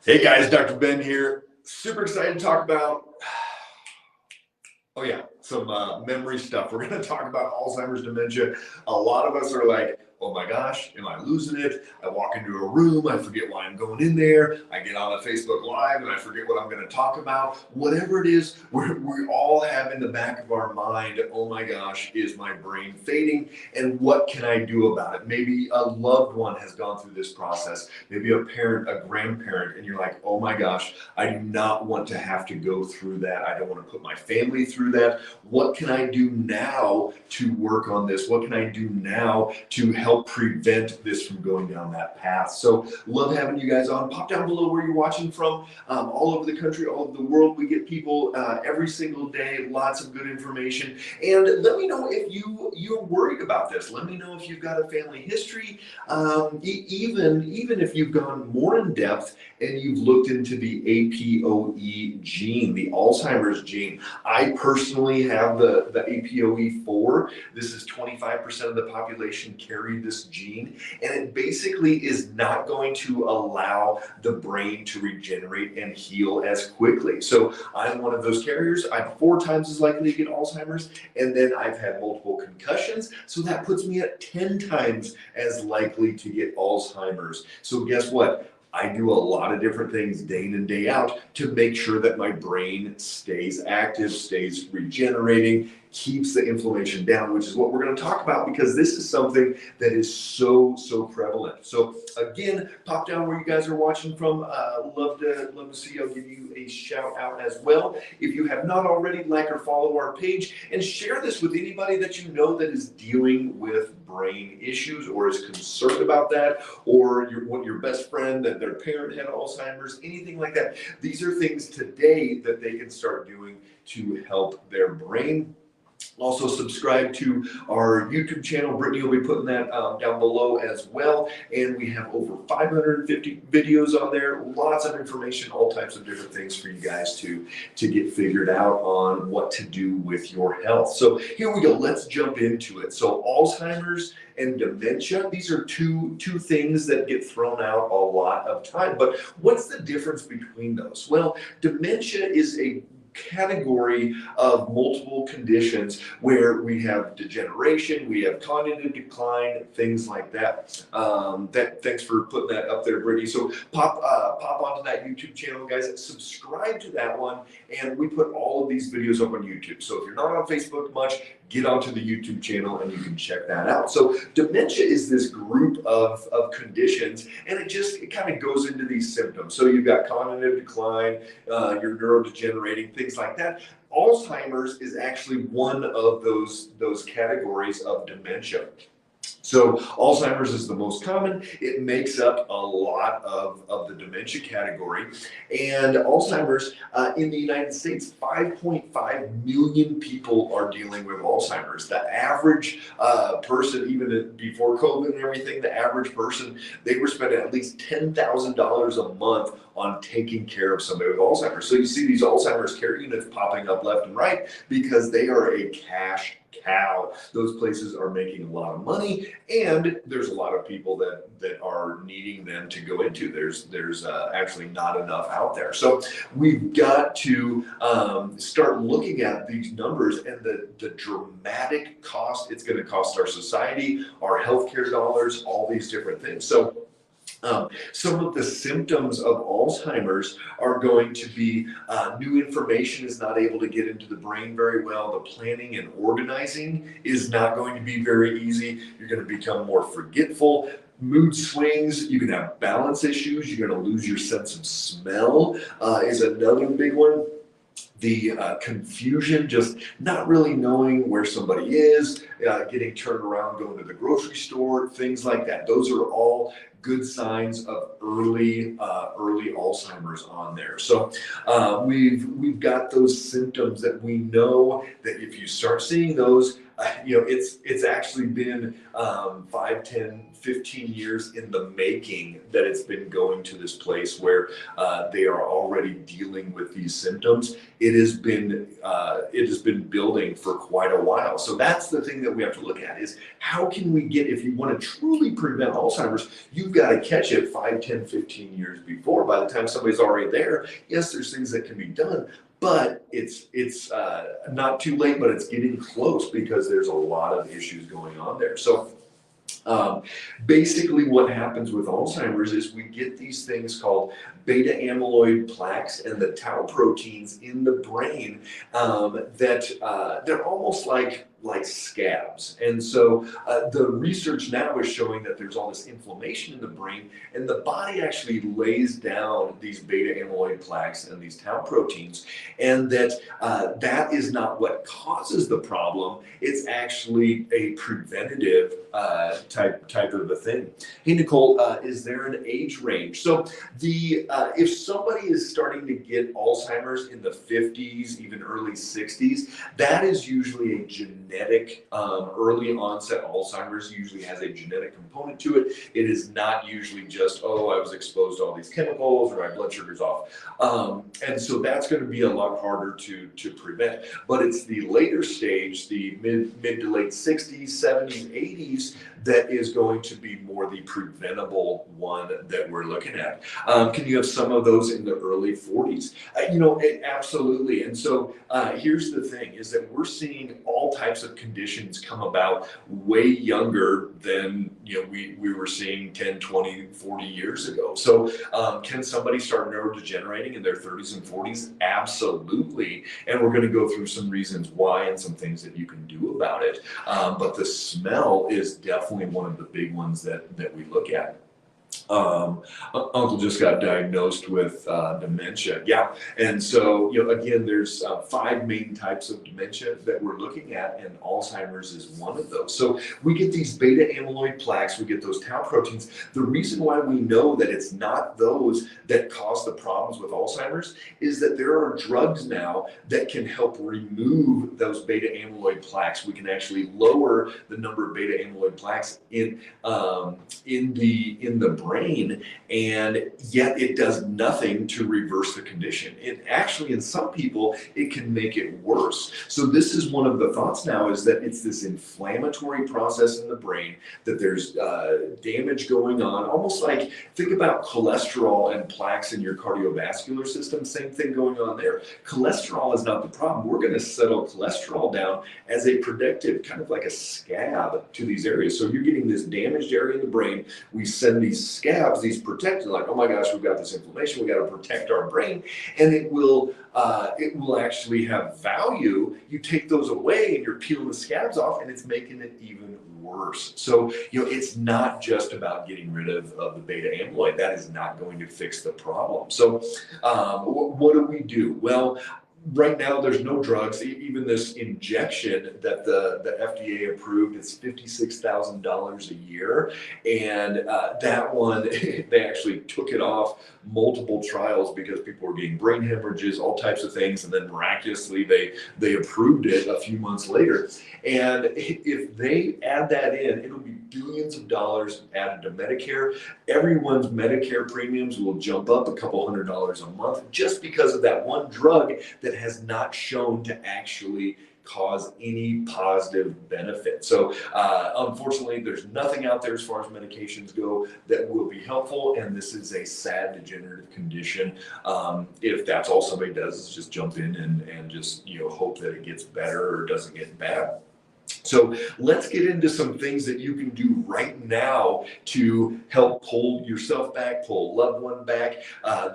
Hey guys, Dr. Ben here. Super excited to talk about, some memory stuff. We're going to talk about Alzheimer's dementia. A lot of us are like, oh my gosh, am I losing it? I walk into a room, I forget why I'm going in there. I get on a Facebook Live and I forget what I'm going to talk about. Whatever it is, we all have in the back of our mind, oh my gosh, is my brain fading? And what can I do about it? Maybe a loved one has gone through this process. Maybe a parent, a grandparent, and you're like, oh my gosh, I do not want to have to go through that. I don't want to put my family through that. What can I do now to work on this? What can I do now to help prevent this from going down that path? So love having you guys on. Pop down below where you're watching from. All over the country, all over the world. We get people every single day, lots of good information. And let me know if you're worried about this. Let me know if you've got a family history, even if you've gone more in depth and you've looked into the APOE gene, the Alzheimer's gene. I personally have the APOE4. This is 25% of the population carry this gene, and it basically is not going to allow the brain to regenerate and heal as quickly. So I'm one of those carriers. I'm 4 times as likely to get Alzheimer's, and then I've had multiple concussions, so that puts me at 10 times as likely to get Alzheimer's. So guess what? I do a lot of different things day in and day out to make sure that my brain stays active, stays regenerating, keeps the inflammation down, which is what we're going to talk about, because this is something that is so prevalent. So again, pop down where you guys are watching from. Love to see you. I'll give you a shout out as well. If you have not already, like or follow our page and share this with anybody that you know that is dealing with brain issues or is concerned about that, or your best friend that their parent had Alzheimer's, anything like that. These are things today that they can start doing to help their brain. Also subscribe to our YouTube channel. Brittany will be putting that down below as well. And we have over 550 videos on there. Lots of information, all types of different things for you guys to get figured out on what to do with your health. So here we go. Let's jump into it. So Alzheimer's and dementia, these are two things that get thrown out a lot of time. But what's the difference between those? Well, dementia is a category of multiple conditions where we have degeneration, we have cognitive decline, things like that. Thanks for putting that up there, Brittany. So pop onto that YouTube channel, guys. Subscribe to that one, and we put all of these videos up on YouTube. So if you're not on Facebook much, get onto the YouTube channel and you can check that out. So dementia is this group of conditions, and it kind of goes into these symptoms. So you've got cognitive decline, you're neurodegenerating, things like that. Alzheimer's is actually one of those categories of dementia. So Alzheimer's is the most common. It makes up a lot of the dementia category. And Alzheimer's in the United States, 5.5 million people are dealing with Alzheimer's. The average person, even before COVID and everything, the average person, they were spending at least $10,000 a month on taking care of somebody with Alzheimer's. So you see these Alzheimer's care units popping up left and right because they are a cash cow. Those places are making a lot of money, and there's a lot of people that are needing them to go into. There's actually not enough out there. So we've got to start looking at these numbers and the dramatic cost it's going to cost our society, our healthcare dollars, all these different things. So some of the symptoms of Alzheimer's are going to be new information is not able to get into the brain very well. The planning and organizing is not going to be very easy. You're going to become more forgetful. Mood swings, you can have balance issues. You're going to lose your sense of smell is another big one. The confusion, just not really knowing where somebody is, getting turned around, going to the grocery store, things like that. Those are all good signs of early Alzheimer's on there. So we've got those symptoms that we know that if you start seeing those, it's actually been 5, 10, 15 years in the making that it's been going to this place where they are already dealing with these symptoms. It has been building for quite a while. So that's the thing that we have to look at is how can we get, if you want to truly prevent Alzheimer's, you've got to catch it 5, 10, 15 years before. By the time somebody's already there, yes, there's things that can be done, but it's not too late, but it's getting close because there's a lot of issues going on there. So basically what happens with Alzheimer's is we get these things called beta amyloid plaques and the tau proteins in the brain that they're almost like scabs. And so the research now is showing that there's all this inflammation in the brain, and the body actually lays down these beta amyloid plaques and these tau proteins, and that that is not what causes the problem. It's actually a preventative type of a thing. Hey, Nicole, is there an age range? So if somebody is starting to get Alzheimer's in the 50s, even early 60s, that is usually a genetic, early onset Alzheimer's usually has a genetic component to it. It is not usually just, oh, I was exposed to all these chemicals or my blood sugar's off. And so that's going to be a lot harder to prevent. But it's the later stage, the mid to late 60s, 70s, 80s, that is going to be more the preventable one that we're looking at. Can you have some of those in the early 40s? Absolutely. And so here's the thing is that we're seeing all types of conditions come about way younger than we were seeing 10, 20, 40 years ago. So can somebody start neurodegenerating in their 30s and 40s? Absolutely. And we're going to go through some reasons why and some things that you can do about it. But the smell is definitely one of the big ones that we look at. Uncle just got diagnosed with dementia. Yeah. And so, again, there's 5 main types of dementia that we're looking at, and Alzheimer's is one of those. So we get these beta amyloid plaques, we get those tau proteins. The reason why we know that it's not those that cause the problems with Alzheimer's is that there are drugs now that can help remove those beta amyloid plaques. We can actually lower the number of beta amyloid plaques in the brain, and yet it does nothing to reverse the condition. It actually, in some people, it can make it worse. So this is one of the thoughts now, is that it's this inflammatory process in the brain, that there's damage going on, almost like, think about cholesterol and plaques in your cardiovascular system, same thing going on there. Cholesterol is not the problem. We're going to settle cholesterol down as a protective, kind of like a scab to these areas. So you're getting this damaged area in the brain. We send these scabs, these protectors, like, oh my gosh, we've got this inflammation, we got to protect our brain, and it will actually have value. You take those away and you're peeling the scabs off, and it's making it even worse. So it's not just about getting rid of the beta amyloid. That is not going to fix the problem. So what do we do? Well, right now, there's no drugs. Even this injection that the FDA approved, it's $56,000 a year. And that one, they actually took it off multiple trials because people were getting brain hemorrhages, all types of things. And then miraculously, they approved it a few months later. And if they add that in, it'll be billions of dollars added to Medicare. Everyone's Medicare premiums will jump up a couple $100s a month just because of that one drug that has not shown to actually cause any positive benefit. So unfortunately, there's nothing out there as far as medications go that will be helpful, and this is a sad degenerative condition. If that's all somebody does is just jump in and just hope that it gets better or doesn't get bad. So let's get into some things that you can do right now to help pull yourself back, pull a loved one back.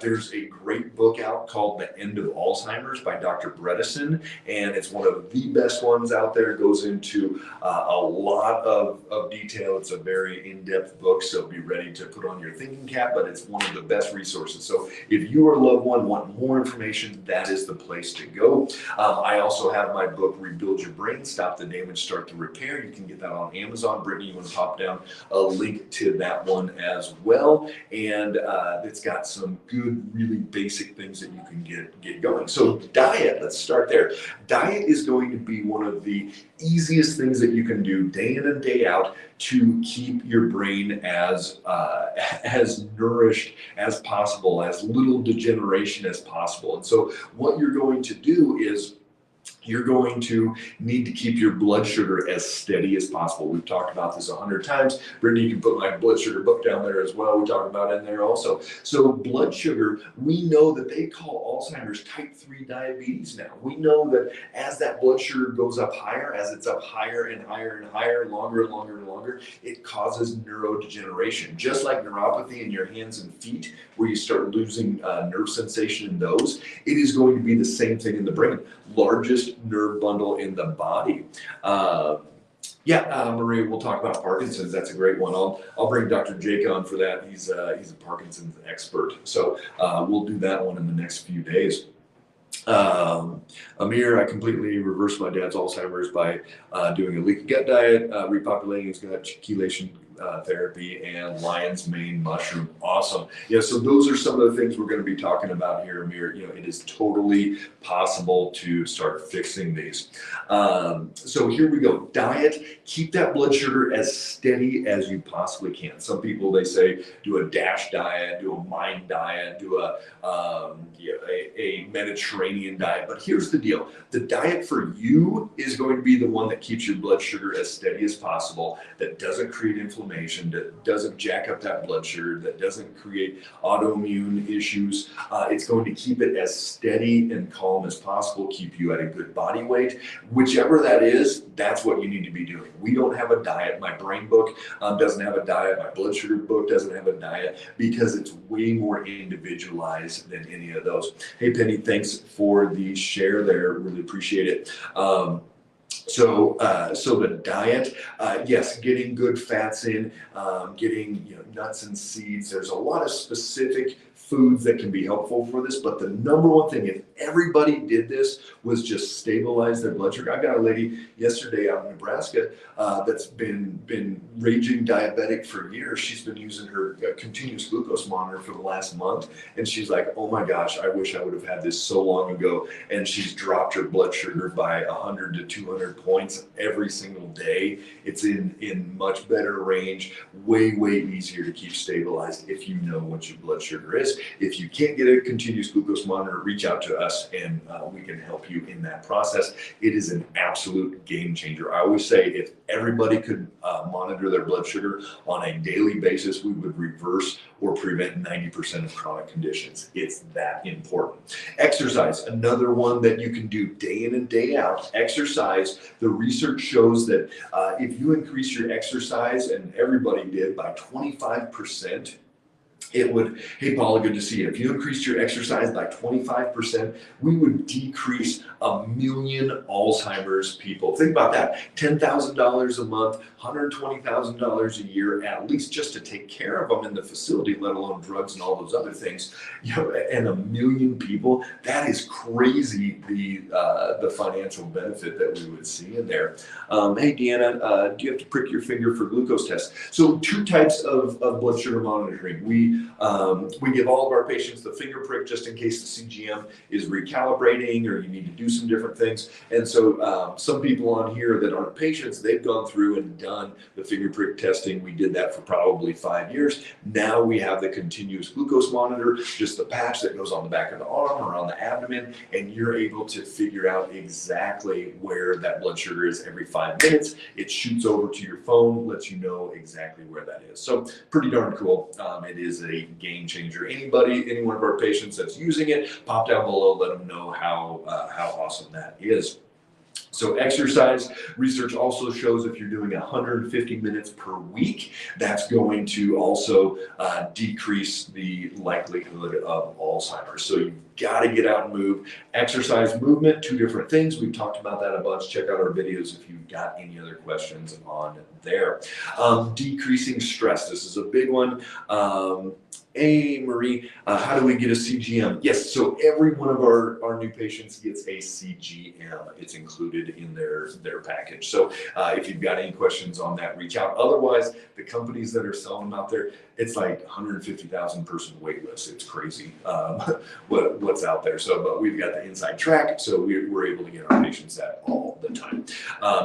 There's a great book out called The End of Alzheimer's by Dr. Bredesen, and it's one of the best ones out there. It goes into a lot of detail. It's a very in-depth book, so be ready to put on your thinking cap, but it's one of the best resources. So if you or a loved one want more information, that is the place to go. I also have my book, Rebuild Your Brain, Stop the Damage, Start start the repair. You can get that on Amazon. Brittany, you want to pop down a link to that one as well. And it's got some good, really basic things that you can get going. So diet, let's start there. Diet is going to be one of the easiest things that you can do day in and day out to keep your brain as nourished as possible, as little degeneration as possible. And so what you're going to do is you're going to need to keep your blood sugar as steady as possible. We've talked about this 100 times. Brittany, you can put my blood sugar book down there as well. We talk about it in there also. So blood sugar, we know that they call Alzheimer's type 3 diabetes now. We know that as that blood sugar goes up higher, as it's up higher and higher and higher, longer and longer and longer, it causes neurodegeneration. Just like neuropathy in your hands and feet, where you start losing nerve sensation in those, it is going to be the same thing in the brain. Largest nerve bundle in the body. Maria, we'll talk about Parkinson's. That's a great one. I'll bring Dr. Jake on for that. He's a Parkinson's expert. So we'll do that one in the next few days. Amir, I completely reversed my dad's Alzheimer's by doing a leaky gut diet, repopulating his gut, chelation therapy, and lion's mane mushroom. Awesome. Yeah, so those are some of the things we're going to be talking about here, Amir. You know, it is totally possible to start fixing these. So here we go. Diet, keep that blood sugar as steady as you possibly can. Some people, they say, do a DASH diet, do a MIND diet, do a Mediterranean diet. But here's the deal. The diet for you is going to be the one that keeps your blood sugar as steady as possible, that doesn't create inflammation, that doesn't jack up that blood sugar, that doesn't create autoimmune issues. It's going to keep it as steady and calm as possible, keep you at a good body weight. Whichever that is, that's what you need to be doing. We don't have a diet. My brain book doesn't have a diet. My blood sugar book doesn't have a diet, because it's way more individualized than any of those. Hey, Penny, thanks for the share there. Really appreciate it. So the diet, yes, getting good fats in, getting nuts and seeds. There's a lot of specific foods that can be helpful for this, but the number one thing, if everybody did this, was just stabilize their blood sugar. I got a lady yesterday out in Nebraska that's been raging diabetic for years. She's been using her continuous glucose monitor for the last month, and she's like, oh my gosh, I wish I would have had this so long ago. And she's dropped her blood sugar by 100 to 200 points every single day. It's in much better range, way easier to keep stabilized if you know what your blood sugar is. If you can't get a continuous glucose monitor, reach out to us and we can help you in that process. It is an absolute game changer. I always say, if everybody could monitor their blood sugar on a daily basis, we would reverse or prevent 90% of chronic conditions. It's that important. Exercise, another one that you can do day in and day out. Exercise, the research shows that if you increase your exercise, and everybody did, by 25%, it would, hey Paula, good to see you. If you increased your exercise by 25%, we would decrease 1 million Alzheimer's people. Think about that. $10,000 a month, $120,000 a year, at least just to take care of them in the facility, let alone drugs and all those other things. And 1 million people, that is crazy, the financial benefit that we would see in there. Hey Deanna, do you have to prick your finger for glucose tests? So 2 types of blood sugar monitoring. We give all of our patients the finger prick just in case the CGM is recalibrating or you need to do some different things. And so some people on here that aren't patients, they've gone through and done the finger prick testing. We did that for probably 5 years. Now we have the continuous glucose monitor, just the patch that goes on the back of the arm or on the abdomen, and you're able to figure out exactly where that blood sugar is every 5 minutes. It shoots over to your phone, lets you know exactly where that is. So pretty darn cool. It is a game changer. Any one of our patients that's using it, pop down below, let them know how awesome that is. So exercise, research also shows if you're doing 150 minutes per week, that's going to also decrease the likelihood of Alzheimer's. So you've got to get out and move. Exercise, movement, 2 different things. We've talked about that a bunch. Check out our videos if you've got any other questions on there. Decreasing stress. This is a big one. Hey, Marie, how do we get a CGM? Yes, so every one of our new patients gets a CGM. It's included in their package. So if you've got any questions on that, reach out. Otherwise, the companies that are selling them out there, it's like 150,000 person wait list. It's crazy what's out there. So, but we've got the inside track, so we're able to get our patients that all the time.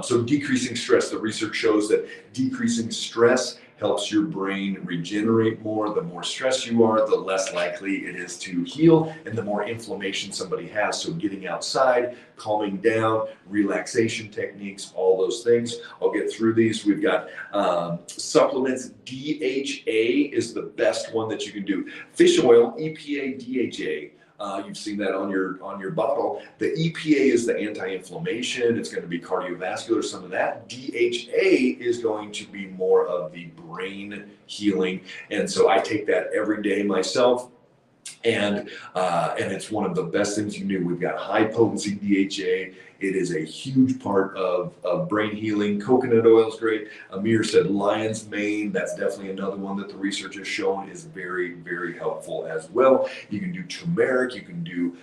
So decreasing stress, the research shows that decreasing stress helps your brain regenerate more. The more stressed you are, the less likely it is to heal, and the more inflammation somebody has. So getting outside, calming down, relaxation techniques, all those things. I'll get through these. We've got supplements. DHA is the best one that you can do. Fish oil, EPA, DHA. You've seen that on your bottle. The EPA is the anti-inflammation. It's going to be cardiovascular, some of that. DHA is going to be more of the brain healing. And so I take that every day myself. And it's one of the best things you do. We've got high potency DHA. It is a huge part of brain healing. Coconut oil is great. Amir said lion's mane. That's definitely another one that the research has shown is very, very helpful as well. You can do turmeric. You can do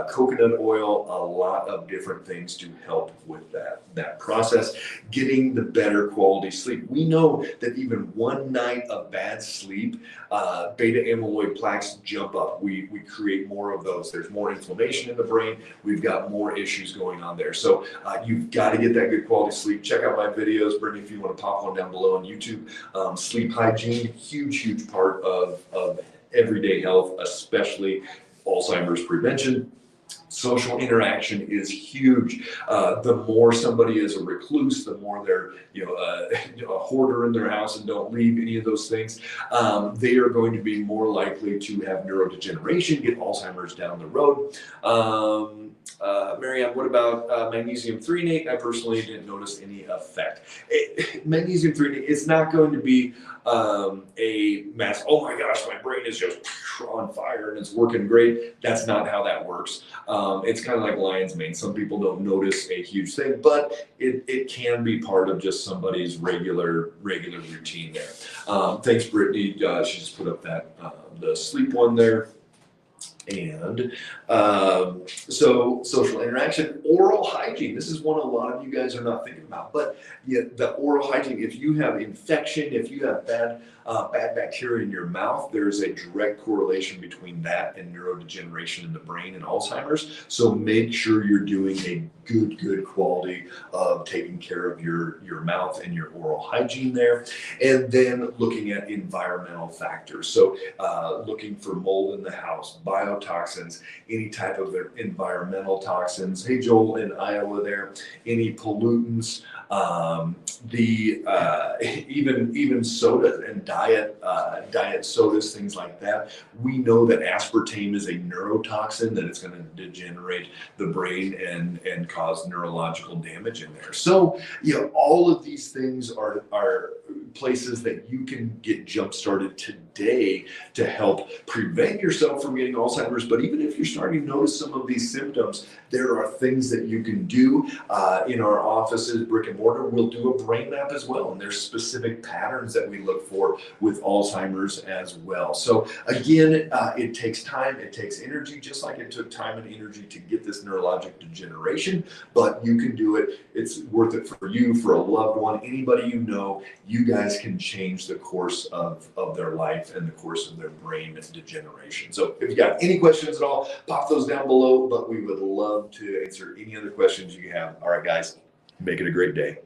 coconut oil. A lot of different things to help with that process. Getting the better quality sleep. We know that even one night of bad sleep, beta amyloid plaques jump up. We create more of those. There's more inflammation in the brain. We've got more issues going on there. So you've got to get that good quality sleep. Check out my videos, Brittany, if you want to pop one down below on YouTube. Sleep hygiene, huge part of everyday health, especially Alzheimer's prevention. Social interaction is huge. The more somebody is a recluse, the more they're a hoarder in their house and don't leave any of those things, they are going to be more likely to have neurodegeneration, get Alzheimer's down the road. Marianne, what about magnesium threonate? I personally didn't notice any effect. Magnesium threonate, it's not going to be a mass, oh my gosh, my brain is just on fire and it's working great. That's not how that works. It's kind of like lion's mane. Some people don't notice a huge thing, but it can be part of just somebody's regular routine there. Thanks, Brittany. She just put up that the sleep one there. And so social interaction, oral hygiene. This is one a lot of you guys are not thinking about, but the oral hygiene, if you have infection, if you have bad bacteria in your mouth, there's a direct correlation between that and neurodegeneration in the brain and Alzheimer's. So make sure you're doing a good quality of taking care of your mouth and your oral hygiene there. And then looking at environmental factors. So looking for mold in the house, biotoxins, any type of environmental toxins. Hey, Joel in Iowa there, any pollutants, even sodas and diet sodas, things like that. We know that aspartame is a neurotoxin, that it's going to degenerate the brain and cause neurological damage in there. So, all of these things are places that you can get jump started today to help prevent yourself from getting Alzheimer's. But even if you're starting to notice some of these symptoms, there are things that you can do in our offices, brick and mortar. We'll do a brain map as well, and there's specific patterns that we look for with Alzheimer's as well. So again, it takes time, it takes energy, just like it took time and energy to get this neurologic degeneration, but you can do it. It's worth it for you, for a loved one, anybody you know. You guys can change the course of their life and the course of their brain degeneration. So if you got any questions at all, pop those down below, but we would love to answer any other questions you have. All right, guys, make it a great day.